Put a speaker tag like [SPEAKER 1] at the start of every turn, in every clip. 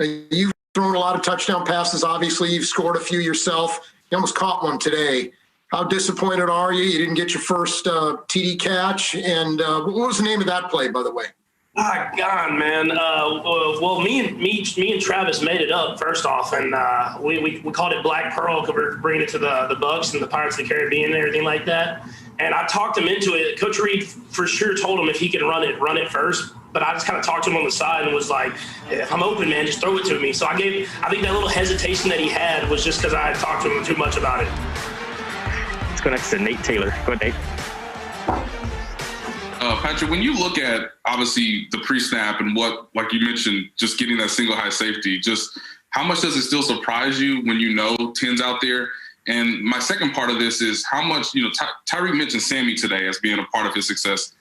[SPEAKER 1] You've thrown a lot of touchdown passes. Obviously, you've scored a few yourself. You almost caught one today. How disappointed are you? You didn't get your first TD catch. And what was the name of that play, by the way?
[SPEAKER 2] God, man. Well, me and Travis made it up first off, and we called it Black Pearl because we're bringing it to the Bucs and the Pirates of the Caribbean and everything like that. And I talked him into it. Coach Reed for sure told him if he could run it first. But I just kind of talked to him on the side and was like, if I'm open, man, just throw it to me. So I think that little hesitation that he had was just because I had talked to him too much about it.
[SPEAKER 3] Let's go next to Nate Taylor. Go ahead, Nate.
[SPEAKER 4] Patrick, when you look at, obviously, the pre-snap and what, like you mentioned, just getting that single high safety, just how much does it still surprise you when you know 10's out there? And my second part of this is how much, Tyreek mentioned Sammy today as being a part of his success.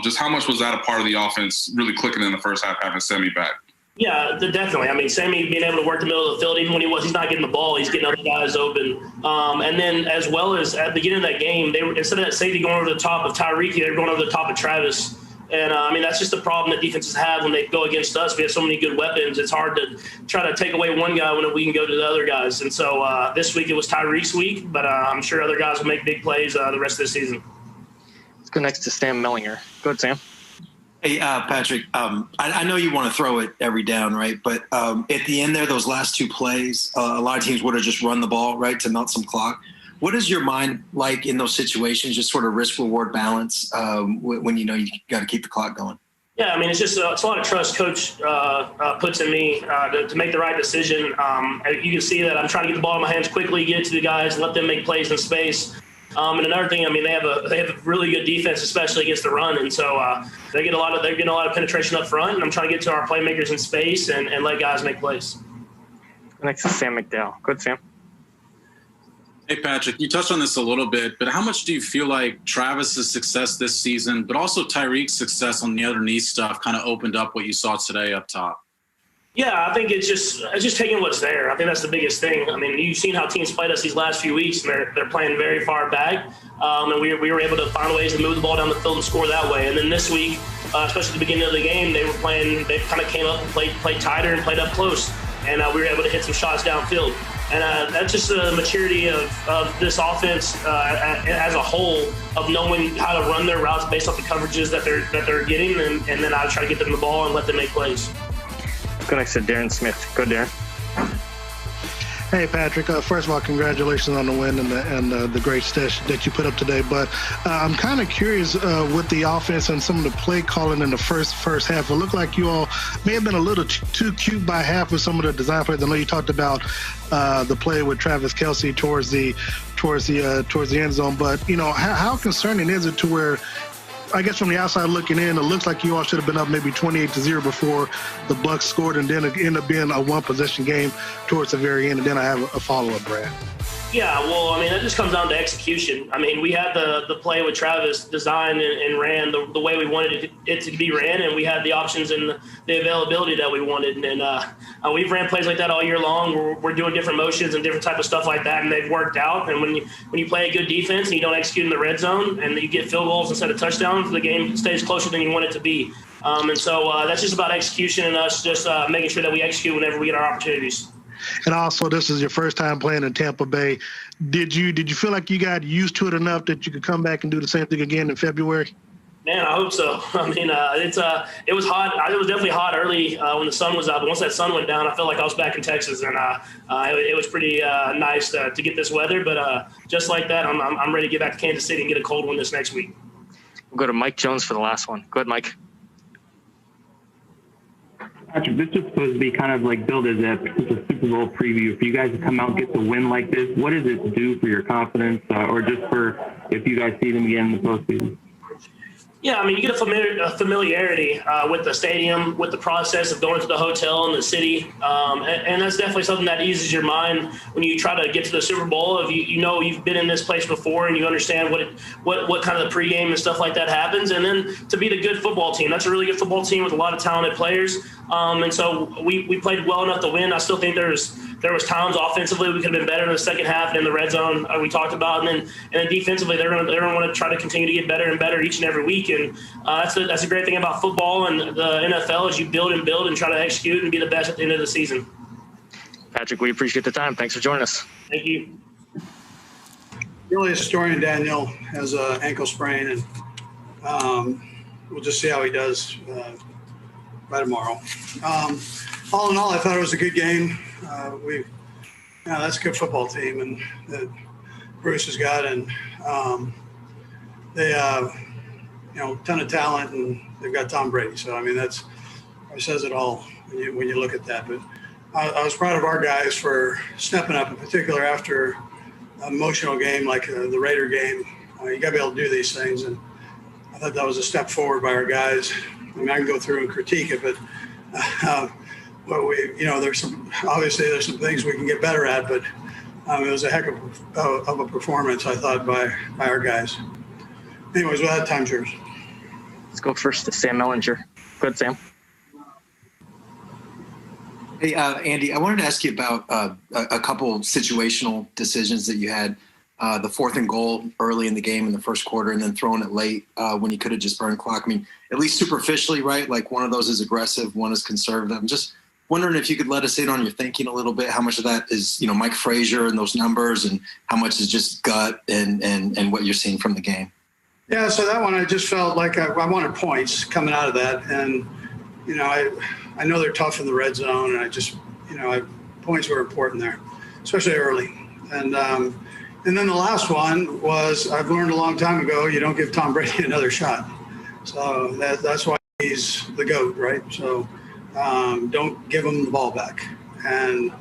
[SPEAKER 4] Just how much was that a part of the offense really clicking in the first half, having Sammy back? Yeah,
[SPEAKER 2] definitely. I mean, Sammy being able to work the middle of the field, even when he's not getting the ball, he's getting other guys open. And then as well as at the beginning of that game, they were, instead of that safety going over the top of Tyreek, they were going over the top of Travis. And, I mean, that's just the problem that defenses have when they go against us. We have so many good weapons. It's hard to try to take away one guy when we can go to the other guys. And so this week it was Tyreek's week, but I'm sure other guys will make big plays the rest of the season.
[SPEAKER 3] Let's go next to Sam Mellinger. Go ahead, Sam.
[SPEAKER 5] Hey, Patrick, I know you want to throw it every down, right? But at the end there, those last two plays, a lot of teams would have just run the ball, right, to melt some clock. What is your mind like in those situations, just sort of risk-reward balance when you know you got to keep the clock going?
[SPEAKER 2] Yeah, I mean, it's just it's a lot of trust Coach puts in me to make the right decision. You can see that I'm trying to get the ball in my hands quickly, get it to the guys, let them make plays in space. And another thing, I mean, they have a really good defense, especially against the run, and so they're getting a lot of penetration up front. And I'm trying to get to our playmakers in space and let guys make plays.
[SPEAKER 3] Next is Sam McDowell. Go ahead, Sam.
[SPEAKER 6] Hey, Patrick, you touched on this a little bit, but how much do you feel like Travis's success this season, but also Tyreek's success on the underneath stuff, kind of opened up what you saw today up top?
[SPEAKER 2] Yeah, I think it's just taking what's there. I think that's the biggest thing. I mean, you've seen how teams played us these last few weeks, and they're playing very far back. And we were able to find ways to move the ball down the field and score that way. And then this week, especially at the beginning of the game, they kind of came up and played tighter and played up close. And we were able to hit some shots downfield. And that's just the maturity of this offense as a whole, of knowing how to run their routes based off the coverages that they're getting. And then I try to get them the ball and let them make plays.
[SPEAKER 3] Go next to Darren Smith. Go, Darren.
[SPEAKER 7] Hey, Patrick. First of all, congratulations on the win and the great stats that you put up today. But I'm kind of curious with the offense and some of the play calling in the first half. It looked like you all may have been a little too cute by half with some of the design plays. I know you talked about the play with Travis Kelce towards the end zone. But how concerning is it to where, I guess from the outside looking in, it looks like you all should have been up maybe 28-0 before the Bucs scored, and then it ended up being a one-possession game towards the very end. And then I have a follow-up, Brad.
[SPEAKER 2] Yeah, well, I mean, that just comes down to execution. I mean, we had the play with Travis designed and ran the way we wanted it to be ran, and we had the options and the availability that we wanted. And we've ran plays like that all year long. We're doing different motions and different type of stuff like that, and they've worked out. And when you play a good defense and you don't execute in the red zone and you get field goals instead of touchdowns, the game stays closer than you want it to be. And so that's just about execution and us just making sure that we execute whenever we get our opportunities.
[SPEAKER 7] And also, this is your first time playing in Tampa Bay. Did you feel like you got used to it enough that you could come back and do the same thing again in February?
[SPEAKER 2] Man, I hope so. I mean, it was hot. It was definitely hot early when the sun was out. But once that sun went down, I felt like I was back in Texas, and it was pretty nice to get this weather. But just like that, I'm ready to get back to Kansas City and get a cold one this next week.
[SPEAKER 3] We'll go to Mike Jones for the last one. Go ahead, Mike.
[SPEAKER 8] Patrick, this is supposed to be kind of like billed as a Super Bowl preview. If you guys come out and get the win like this, what does it do for your confidence, or just for if you guys see them again in the postseason?
[SPEAKER 2] Yeah, I mean, you get a familiarity with the stadium, with the process of going to the hotel in the city, and that's definitely something that eases your mind when you try to get to the Super Bowl. If you've been in this place before and you understand what kind of the pregame and stuff like that happens, and then to beat a good football team. That's a really good football team with a lot of talented players, and so we played well enough to win. I still think there's there was times offensively we could have been better in the second half and in the red zone we talked about, and then defensively they're going to want to try to continue to get better and better each and every week. And that's a great thing about football and the NFL is you build and try to execute and be the best at the end of the season.
[SPEAKER 3] Patrick, we appreciate the time. Thanks for joining us.
[SPEAKER 2] Thank you.
[SPEAKER 9] Really, historian Daniel has an ankle sprain, and we'll just see how he does by tomorrow. All in all, I thought it was a good game. That's a good football team, and that Bruce has got, and they ton of talent, and they've got Tom Brady. So I mean, that says it all when you look at that. But I was proud of our guys for stepping up, in particular after an emotional game like the Raider game. You got to be able to do these things, and I thought that was a step forward by our guys. I mean, I can go through and critique it, but there's some things we can get better at. But it was a heck of a performance, I thought, by our guys. Anyways, well, that time's yours.
[SPEAKER 3] Let's go first to Sam Mellinger. Go ahead, Sam.
[SPEAKER 5] Hey, Andy, I wanted to ask you about a couple situational decisions that you had. The 4th and goal early in the game in the first quarter, and then throwing it late when you could have just burned clock. I mean, at least superficially, right? Like one of those is aggressive, one is conservative. I'm just wondering if you could let us in on your thinking a little bit. How much of that is, Mike Frazier and those numbers, and how much is just gut and what you're seeing from the game?
[SPEAKER 9] Yeah, so that one I just felt like I wanted points coming out of that, and I know they're tough in the red zone, and I just points were important there, especially early, and then the last one was I've learned a long time ago you don't give Tom Brady another shot, so that's why he's the GOAT, right? So don't give him the ball back, and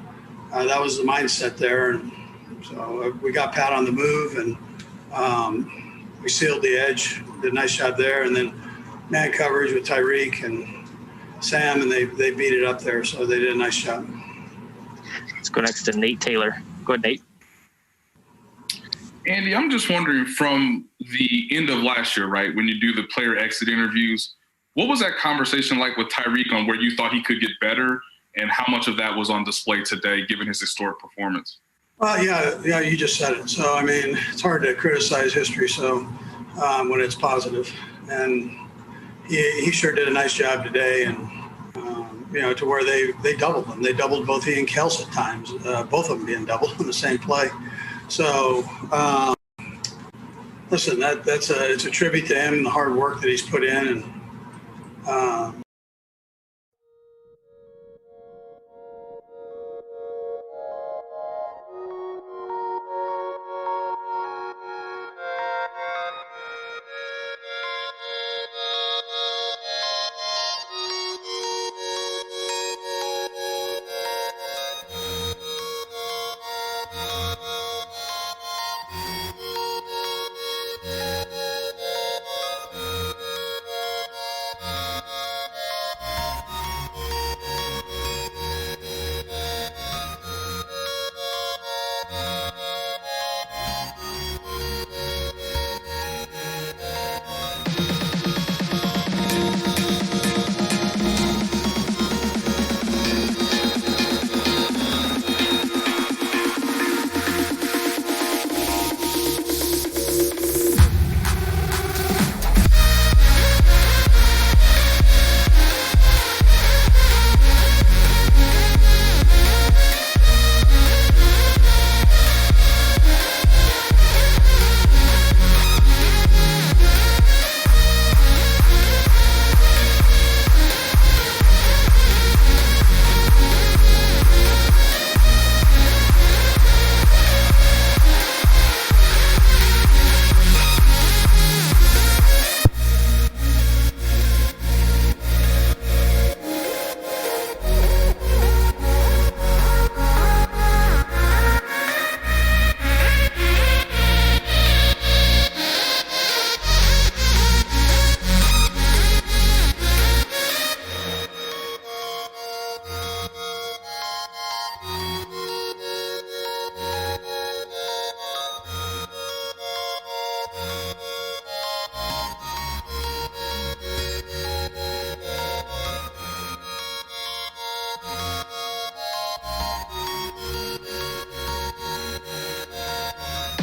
[SPEAKER 9] that was the mindset there, and so we got Pat on the move, and we sealed the edge, did a nice job there, and then man coverage with Tyreek and Sam, and they beat it up there, so they did a nice job.
[SPEAKER 3] Let's go next to Nate Taylor. Go ahead, Nate.
[SPEAKER 4] Andy, I'm just wondering, from the end of last year, right, when you do the player exit interviews, what was that conversation like with Tyreek on where you thought he could get better, and how much of that was on display today given his historic performance?
[SPEAKER 9] Well, yeah, you just said it. So, I mean, it's hard to criticize history when it's positive. And he sure did a nice job today, and, to where they doubled them. They doubled both he and Kels at times, both of them being doubled on the same play. So, listen, it's a tribute to him and the hard work that he's put in. And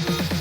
[SPEAKER 10] Bye.